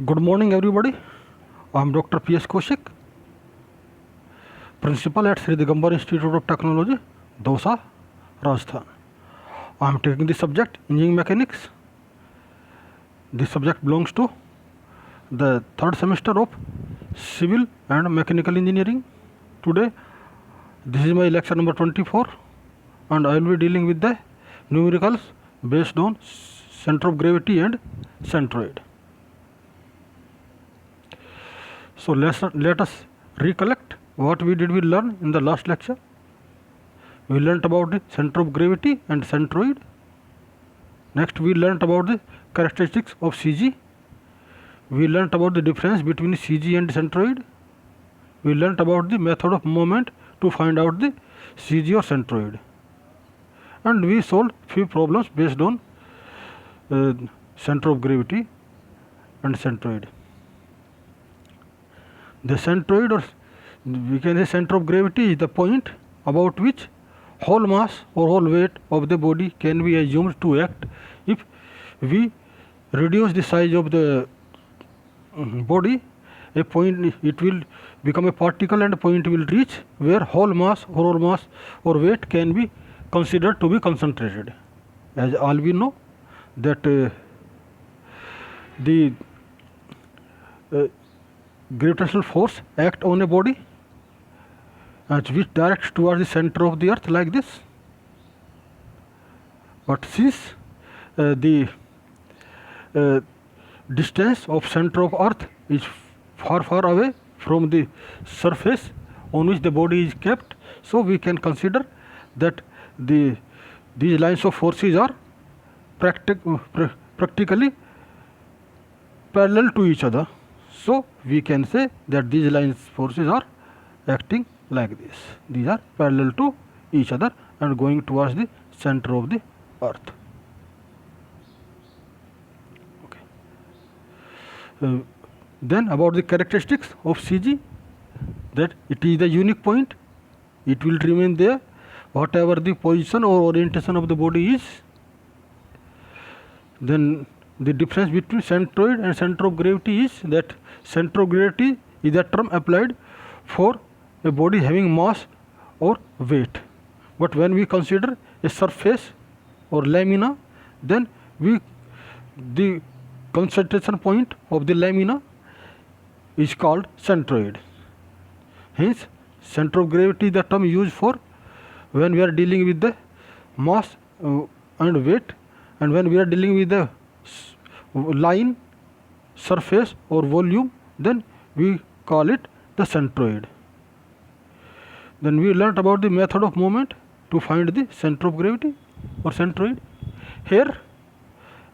Good morning, everybody. I am Dr. P.S. Kaushik, Principal at Sri Digambar Institute of Technology, Dausa, Rajasthan. I am taking the subject Engineering Mechanics. This subject belongs to the third semester of Civil and Mechanical Engineering. Today, this is my lecture number 24, and I will be dealing with the numericals based on center of gravity and centroid. So let us recollect what we learn in the last lecture. We learnt about the center of gravity and centroid. Next we learnt about the characteristics of CG. We learnt about the difference between CG and centroid. We learnt about the method of moment to find out the CG or centroid. And we solved few problems based on center of gravity and centroid. The centroid, or we can say center of gravity, is the point about which whole mass or whole weight of the body can be assumed to act. If we reduce the size of the body, a point, it will become a particle and a point will reach where whole mass or weight can be considered to be concentrated. As all we know that the gravitational force act on a body which directs towards the center of the earth like this. But since the distance of center of earth is far away from the surface on which the body is kept, so we can consider that these lines of forces are practically parallel to each other. So we can say that these lines forces are acting like this. These are parallel to each other and going towards the center of the earth. Okay. Then about the characteristics of CG, that it is the unique point. It will remain there whatever the position or orientation of the body is. Then the difference between centroid and center of gravity is that center of gravity is a term applied for a body having mass or weight. But when we consider a surface or lamina, then the concentration point of the lamina is called centroid. Hence, center of gravity is the term used for when we are dealing with the mass and weight, and when we are dealing with the line, surface or volume, then we call it the centroid. Then we learnt about the method of moment to find the center of gravity or centroid. Here,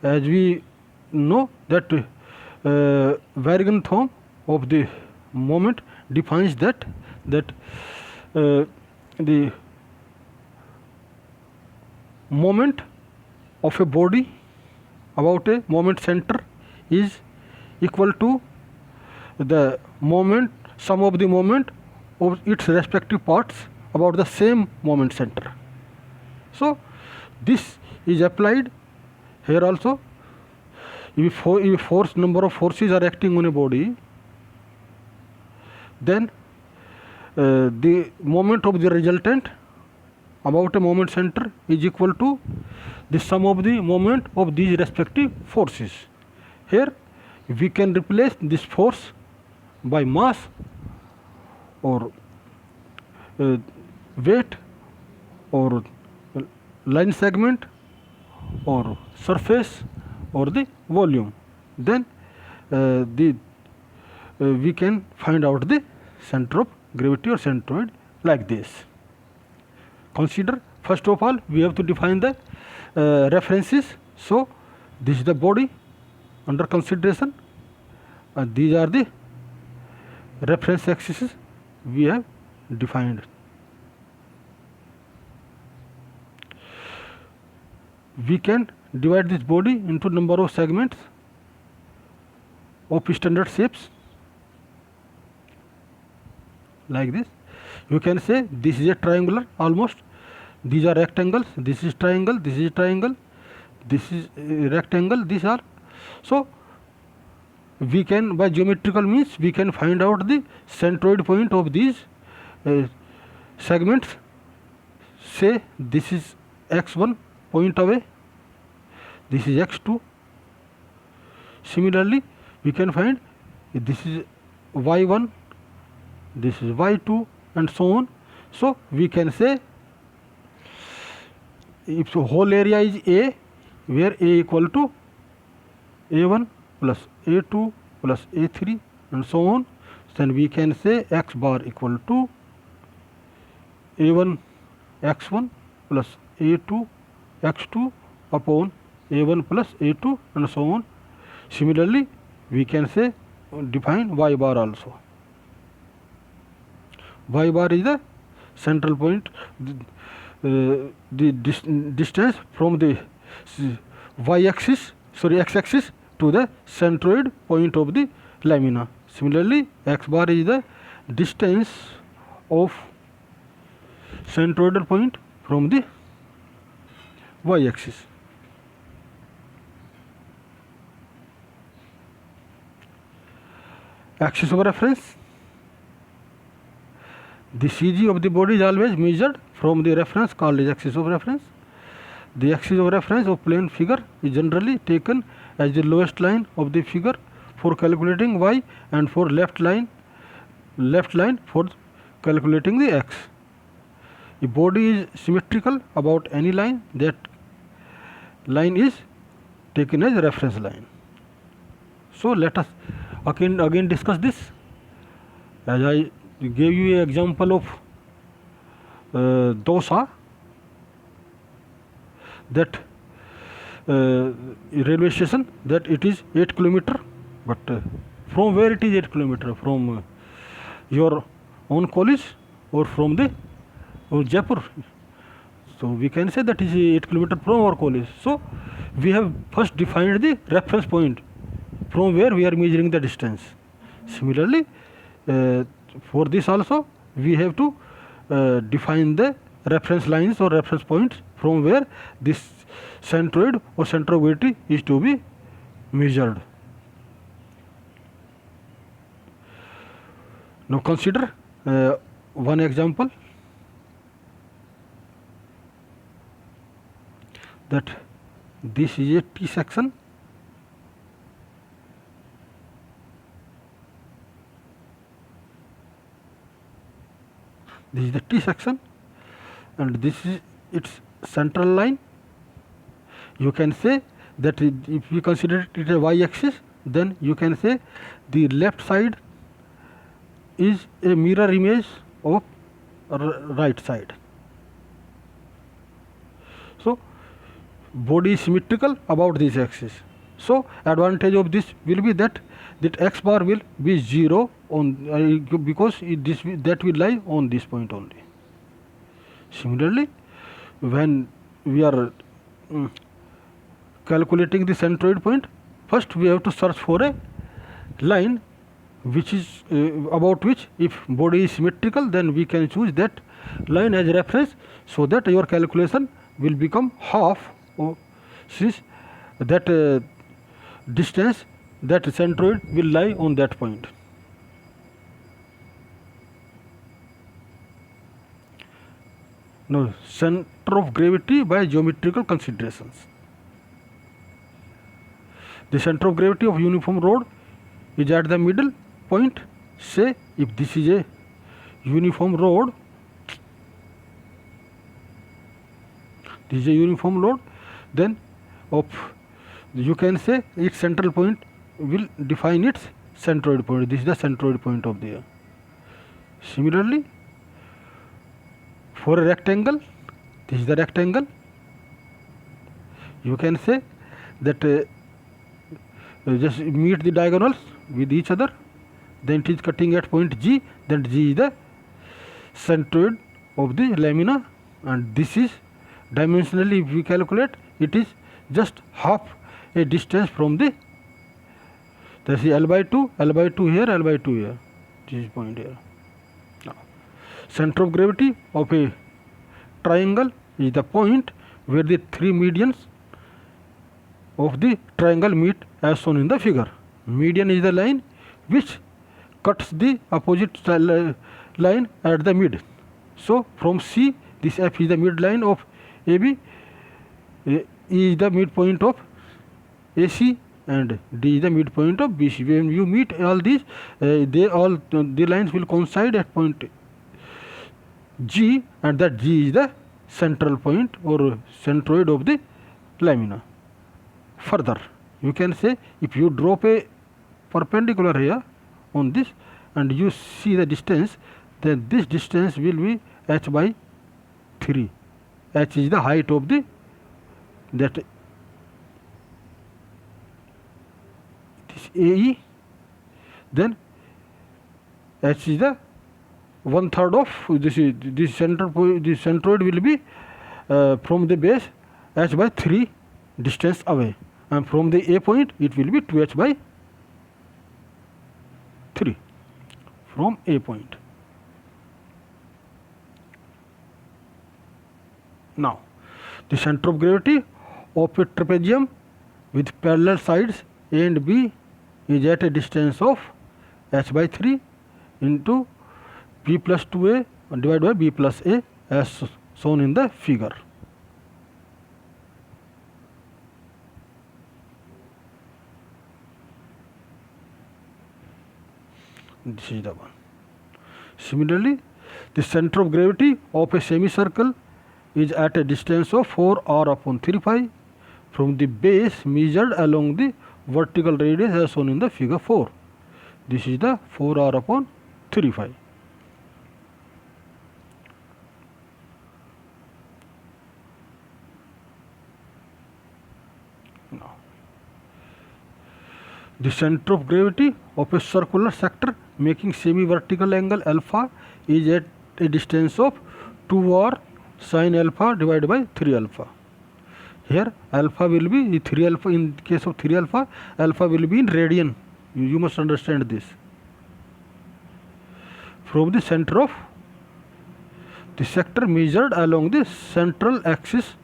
as we know that Vairaghan of the moment defines that the moment of a body about a moment center is equal to the moment, sum of the moment of its respective parts about the same moment center. So this is applied here also. If force number of forces are acting on a body, then the moment of the resultant about a moment center is equal to the sum of the moment of these respective forces. Here we can replace this force by mass or weight or line segment or surface or the volume. Then we can find out the center of gravity or centroid like this. Consider, first of all, we have to define the references. So this is the body under consideration, and these are the reference axes we have defined. We can divide this body into number of segments of standard shapes like this. You can say this is a triangular almost, these are rectangles, this is triangle, this is triangle, this is rectangle, these are. So we can, by geometrical means, we can find out the centroid point of these segments. Say this is x1 point away, this is x2. Similarly, we can find this is y1, this is y2, and so on. So we can say if the whole area is A, where A equal to A1 plus A2 plus A3 and so on, then we can say x bar equal to A1 x1 plus A2 x2 upon A1 plus A2 and so on. Similarly, we can say define y bar also. Y bar is the central point, the distance from the x-axis to the centroid point of the lamina. Similarly, x bar is the distance of centroidal point from the y-axis. Axis of reference. The CG of the body is always measured from the reference called as axis of reference. The axis of reference of plane figure is generally taken as the lowest line of the figure for calculating y and for left line for calculating the x. If body is symmetrical about any line, that line is taken as reference line. So let us again discuss this. As I gave you an example of Dausa, that railway station, that it is 8 km, but from where it is 8 km? From your own college or from the Jaipur? So we can say that is 8 km from our college. So we have first defined the reference point from where we are measuring the distance. Similarly, for this also we have to define the reference lines or reference points from where this centroid or center of gravity is to be measured. Now consider one example, that this is a T section. This is the T section and this is its central line. You can say that if you consider it a y-axis, then you can say the left side is a mirror image of right side. So body is symmetrical about this axis. So advantage of this will be that x bar will be 0 on because that will lie on this point only. Similarly, when we are calculating the centroid point, first we have to search for a line which is about which, if body is symmetrical, then we can choose that line as reference, so that your calculation will become half, since that distance, that centroid will lie on that point. Now, center of gravity by geometrical considerations. The center of gravity of uniform rod is at the middle point. Say if this is a uniform rod, then you can say its central point will define its centroid point. This is the centroid point of the. Similarly, for a rectangle, this is the rectangle. You can say that just meet the diagonals with each other, then it is cutting at point G, then G is the centroid of the lamina, and this is dimensionally, if we calculate, it is just half a distance from the, that is L by 2 here, L by 2 here, this is point here. Now, center of gravity of a triangle is the point where the three medians of the triangle meet, as shown in the figure. Median is the line which cuts the opposite line at the mid. So from C, this F is the midline of AB, E is the midpoint of AC, and D is the midpoint of BC. When you meet all these, the lines will coincide at point G, and that G is the central point or centroid of the lamina. Further, you can say if you drop a perpendicular here on this and you see the distance, then this distance will be h by 3. H is the height of the this AE, then h is the 1/3 of this centroid will be from the base h by 3 distance away, and from the A point it will be 2h by 3 from A point. Now, the center of gravity of a trapezium with parallel sides A and B is at a distance of h by 3 into b plus 2a divided by b plus a, as shown in the figure. This is the one. Similarly, the center of gravity of a semicircle is at a distance of 4r upon 3 pi from the base measured along the vertical radius as shown in the figure 4. This is the 4r upon 3 pi. Now, the center of gravity of a circular sector making semi-vertical angle alpha is at a distance of 2r sin alpha divided by 3 alpha. Here alpha will be 3 alpha. In case of 3 alpha, alpha will be in radian. You must understand this. From the center of the sector measured along the central axis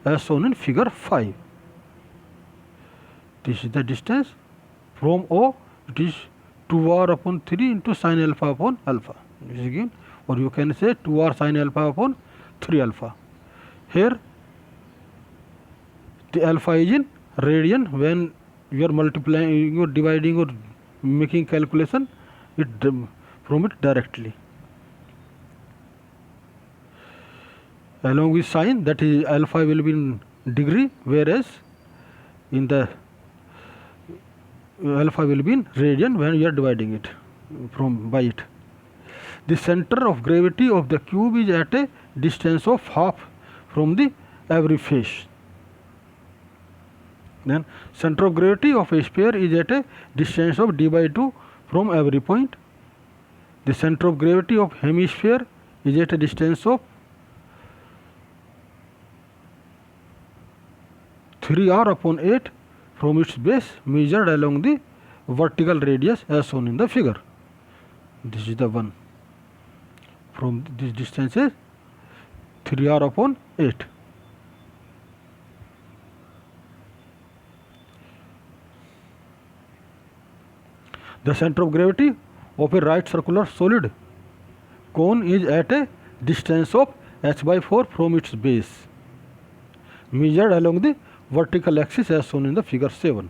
as shown in figure 5. This is the distance from O. It is 2r upon 3 into sin alpha upon alpha. This is again, or you can say 2r sin alpha upon 3 alpha. Here the alpha is in radian. When you are multiplying or dividing or making calculation, it from it directly. Along with sin, that is alpha will be in degree, whereas in the alpha will be in radian when you are dividing it by it. The center of gravity of the cube is at a distance of half from the every face. Then center of gravity of a sphere is at a distance of d by 2 from every point. The center of gravity of hemisphere is at a distance of 3r upon 8 from its base measured along the vertical radius as shown in the figure. This is the one. From this distance is 3r upon 8. The center of gravity of a right circular solid cone is at a distance of h by 4 from its base measured along the vertical axis as shown in the figure 7.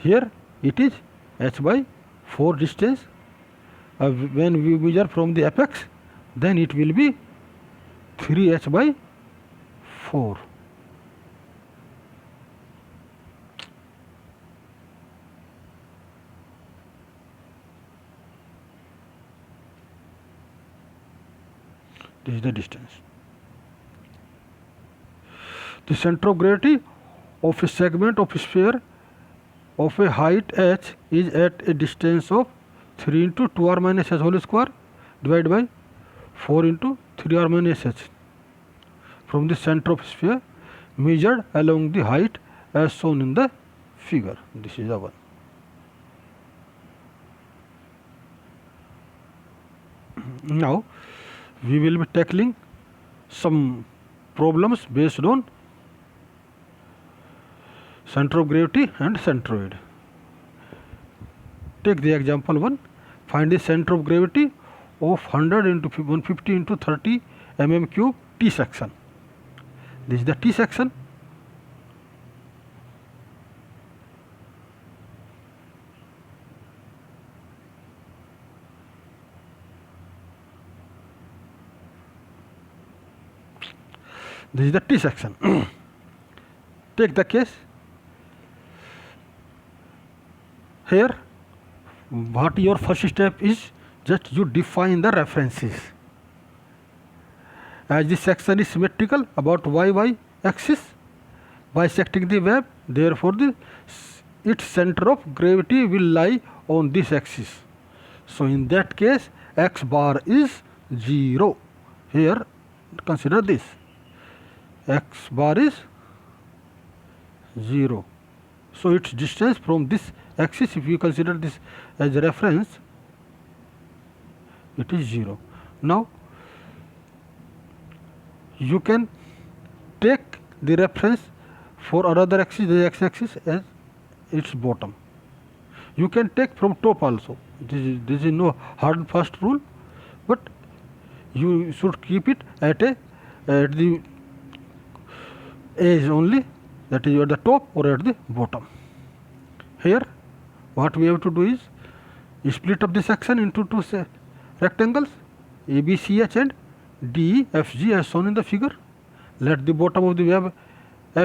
Here it is h by 4 distance. When we measure from the apex, then it will be 3h by 4. This is the distance. The center of gravity of a segment of a sphere of a height h is at a distance of 3 into 2r minus h whole square divided by 4 into 3r minus h from the center of sphere measured along the height as shown in the figure. This is the one. Now we will be tackling some problems based on center of gravity and centroid. Take the example 1. Find the center of gravity of 100 into 150 into 30 mm cube T section. This is the T section. This is the T section. Take the case. Here, what your first step is, just you define the references. As this section is symmetrical about y axis, bisecting the web, therefore its center of gravity will lie on this axis. So in that case, x bar is 0. Here, consider this. X bar is 0. So its distance from this axis, if you consider this as a reference, it is 0. Now you can take the reference for another axis, the x-axis, as its bottom. You can take from top also. This is no hard and fast rule, but you should keep it at the edge only, that is at the top or at the bottom. Here, what we have to do is split up the section into two rectangles, ABCH and DEFG as shown in the figure. Let the bottom of the web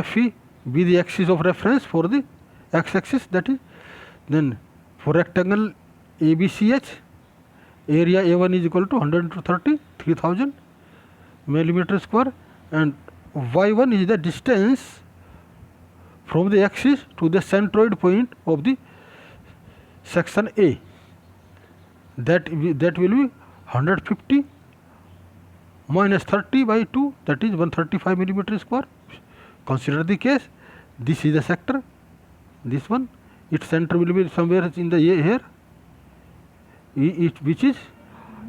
FE be the axis of reference for the x-axis, that is. Then for rectangle ABCH, area A1 is equal to 100 into 30, 3000 millimeter square, and y1 is the distance from the axis to the centroid point of the section A. That will be 150 minus 30 by 2, that is 135 millimeter square. Consider the case. This is the sector. This one, its center will be somewhere in the A here, which is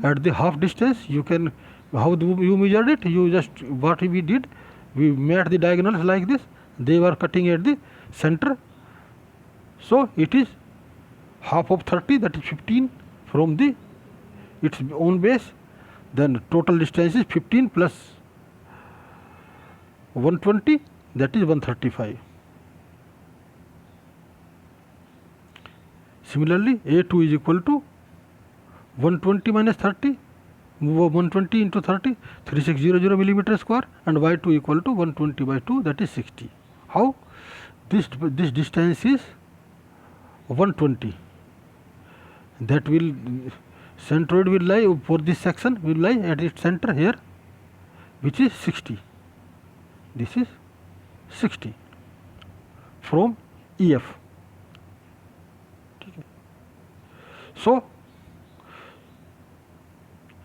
at the half distance. You can, how you measured it? You just, what we did, we made the diagonals like this. They were cutting at the center. So it is half of 30, that is 15 from the its own base. Then total distance is 15 plus 120, that is 135. Similarly, A2 is equal to 120 minus 30, 120 into 30, 3600 millimeter square, and y2 equal to 120 by 2, that is 60. How? This distance is 120. That will, centroid will lie, for this section will lie at its center here, which is 60. This is 60 from EF. So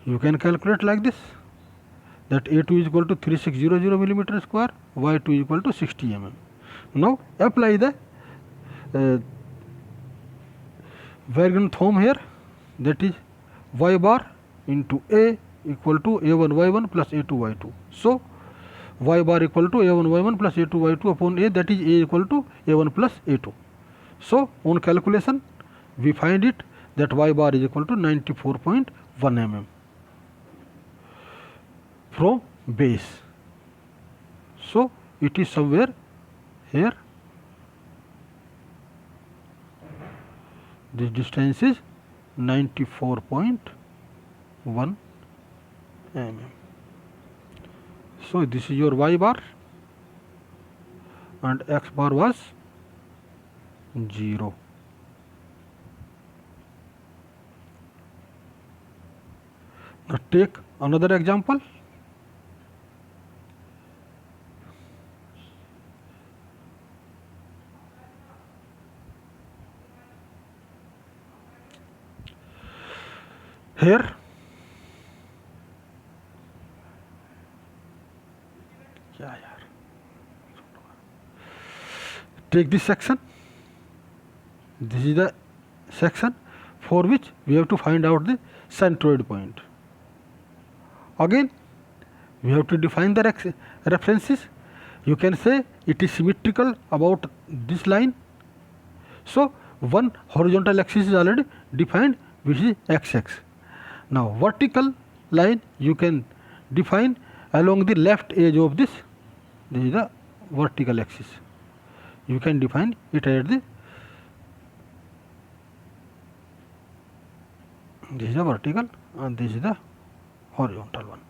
you can calculate like this, that A2 is equal to 3600 millimeter square, y2 is equal to 60 mm. Now apply the Vairgund thumb here, that is y bar into A equal to A1 y1 plus A2 y2. So y bar equal to A1 y1 plus A2 y2 upon A, that is A equal to A1 plus A2. So on calculation we find it that y bar is equal to 94.1 mm from base. So it is somewhere here. This distance is 94.1 mm. So this is your y bar, and x bar was 0. Now take another example. Here take this section. This is the section for which we have to find out the centroid point. Again we have to define the references. You can say it is symmetrical about this line. So one horizontal axis is already defined, which is x-axis. Now vertical line you can define along the left edge of this. This is the vertical axis. You can define it at the, this is the vertical and this is the horizontal one.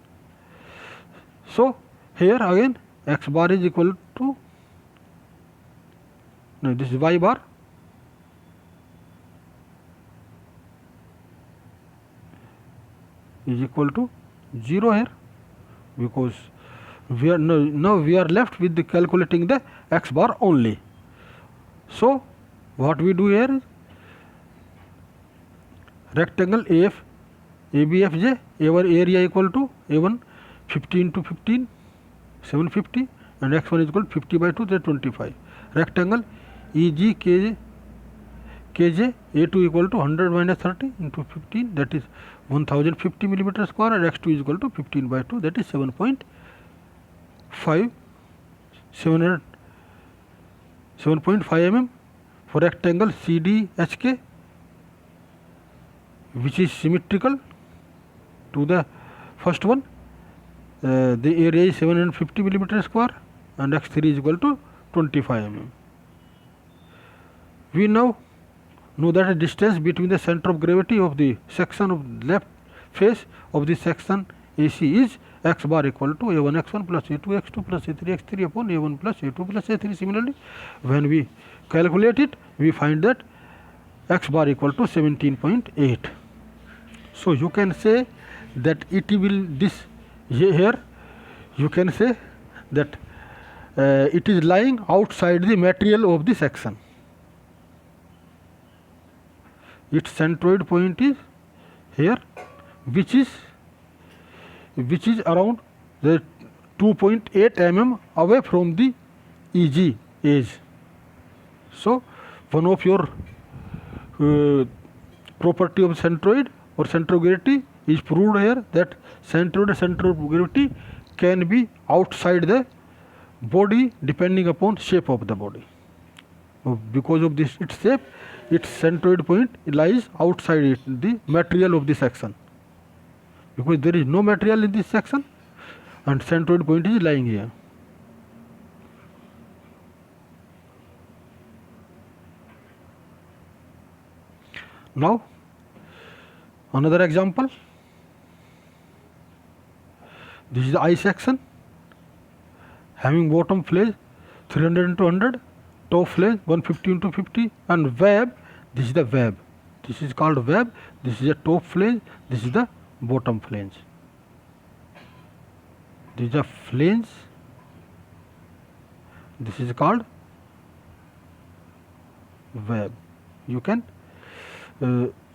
So here again x bar is equal to, no, this is y bar is equal to 0 here, because we are now we are left with the calculating the x bar only. So what we do here is rectangle AF ABFJ, A1 area equal to A1 50 into 15 750 and x1 is equal to 50 by 2, that 25. Rectangle EG KJ A2 equal to 100 minus 30 into 15, that is 1050 millimeter square, and x2 is equal to 15 by 2, that is 7.5 mm. For rectangle CDHK, which is symmetrical to the first one, the area is 750 millimeter square and x3 is equal to 25 mm. We now know that the distance between the center of gravity of the section of left face of the section AC is x bar equal to A1 x1 plus A2 x2 plus A3 x3 upon A1 plus A2 plus A3. Similarly, when we calculate it, we find that x bar equal to 17.8. So you can say that it will, this here you can say that it is lying outside the material of the section. Its centroid point is here, which is around the 2.8 mm away from the EG edge. So one of your property of centroid or center of gravity is proved here, that centroid and center of gravity can be outside the body depending upon shape of the body. Because of this its shape, its centroid point lies outside it, the material of the section, because there is no material in this section and centroid point is lying here. Now another example, this is the I section having bottom flange 300 into 100, top flange 150 into 50, and web, this is the web, this is called web, this is the top flange, this is the bottom flange. This is a flange, this is called web. You can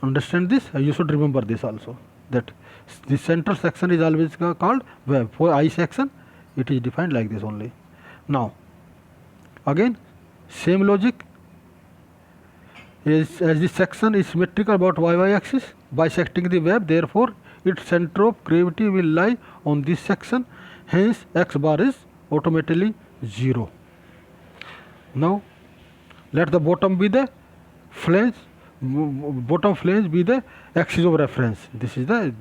understand this, you should remember this also, that the central section is always called web. For I section it is defined like this only. Now again same logic, as the section is symmetrical about y axis bisecting the web, therefore its center of gravity will lie on this section, hence x bar is automatically 0. Now let the bottom be the flange, bottom flange be the axis of reference. This is the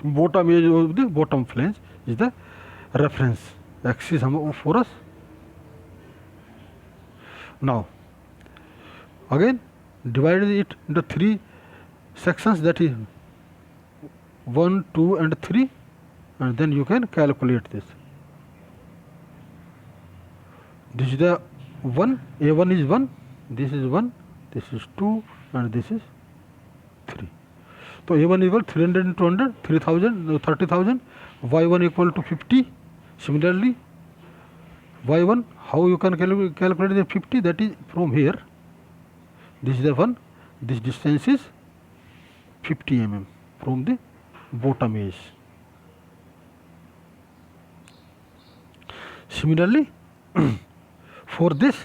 bottom edge of the bottom flange is the reference axis for us. Now again divide it into 3 sections, that is 1, 2 and 3, and then you can calculate this. This is the 1, A1 is 1, this is 1, this is 2 and this is 3. So A1 equal 300 into 100, 3000, 30,000, Y1 equal to 50. Similarly Y1, how you can calculate the 50, that is from here, this is the 1, this distance is 50 mm from the bottom edge. Similarly for this,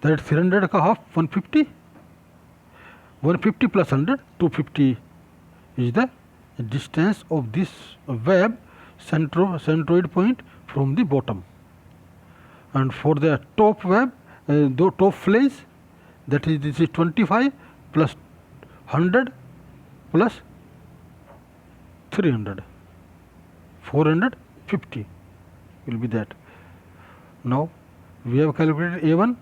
that 300 ka half 150, 150 plus 100 250 is the distance of this web centroid point from the bottom. And for the top web, the top flange, that is this is 25 plus 100 plus 300, 450 will be that. Now we have calculated A1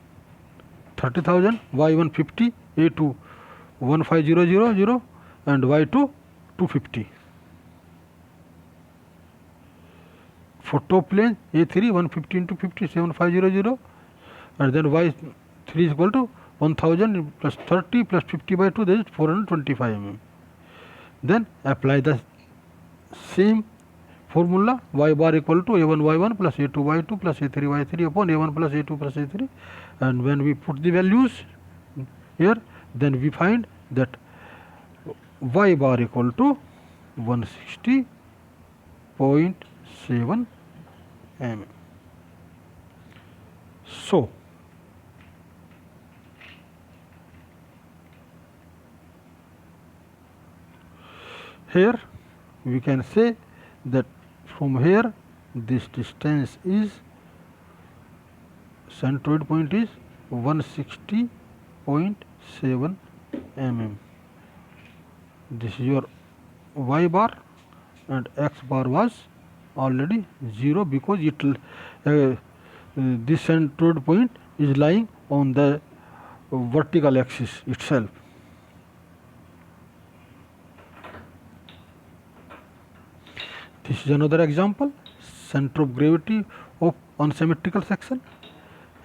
30,000, Y1 50, A2 15000 and Y2 250. For top plane A3 150 into 50 7500, and then Y3 is equal to 1000 plus 30 plus 50 by 2, that is 425 mm. Then apply the same formula, y bar equal to a1 y1 plus a2 y2 plus a3 y3 upon a1 plus a2 plus a3, and when we put the values here, then we find that y bar equal to 160.7 mm. So here we can say that from here this distance is, centroid point is 160.7 mm. This is your y bar, and x bar was already 0 because this centroid point is lying on the vertical axis itself. This is another example, center of gravity of unsymmetrical section.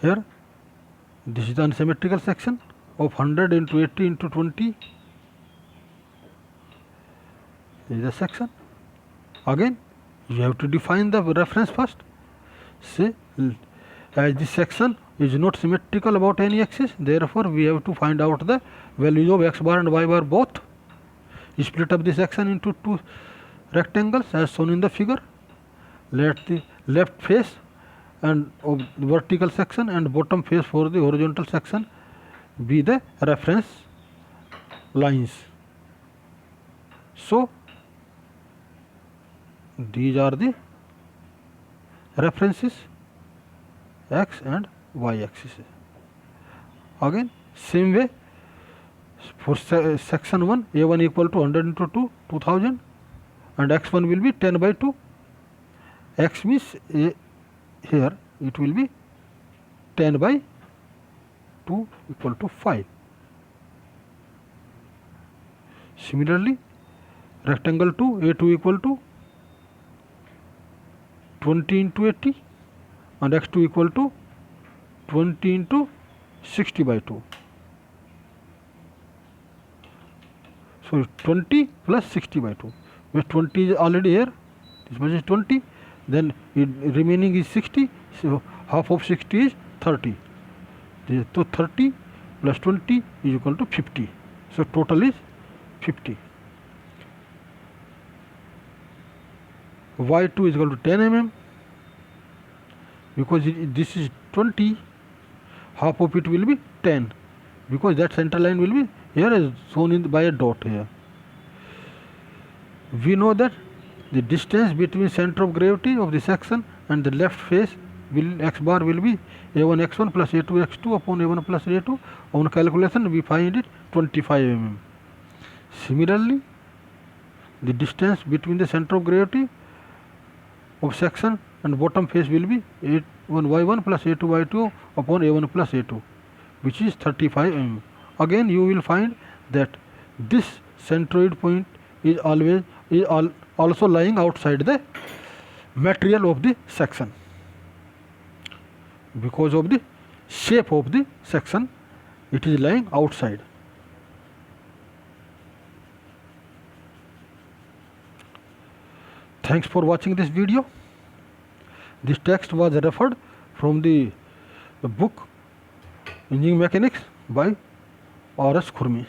Here this is the unsymmetrical section of 100 into 80 into 20. This is the section. Again you have to define the reference first. Say, as this section is not symmetrical about any axis, therefore we have to find out the values of x bar and y bar both. Split up this section into two rectangles as shown in the figure. Let the left face and of the vertical section and bottom face for the horizontal section be the reference lines. So these are the references, x and y axis. Again same way for section 1, a1 equal to 100 into 2 2000, and x1 will be 10 by 2. X means here it will be 10 by 2 equal to 5. Similarly rectangle 2, a2 equal to 20 into 80 and x2 equal to 20 into 60 by 2. So 20 plus 60 by 2. Where 20 is already here, this much is 20, then remaining is 60, so half of 60 is 30. So 30 plus 20 is equal to 50. So total is 50. Y2 is equal to 10 mm, because this is 20, half of it will be 10, because that center line will be here as shown by a dot here. We know that the distance between center of gravity of the section and the left face will, x bar will be a1 x1 plus a2 x2 upon a1 plus a2. On calculation we find it 25 mm. Similarly the distance between the center of gravity of section and bottom face will be a1 y1 plus a2 y2 upon a1 plus a2, which is 35 mm. Again you will find that this centroid point is also lying outside the material of the section, because of the shape of the section it is lying outside. Thanks for watching this video. This text was referred from the book Engineering Mechanics by R.S. Khurmi.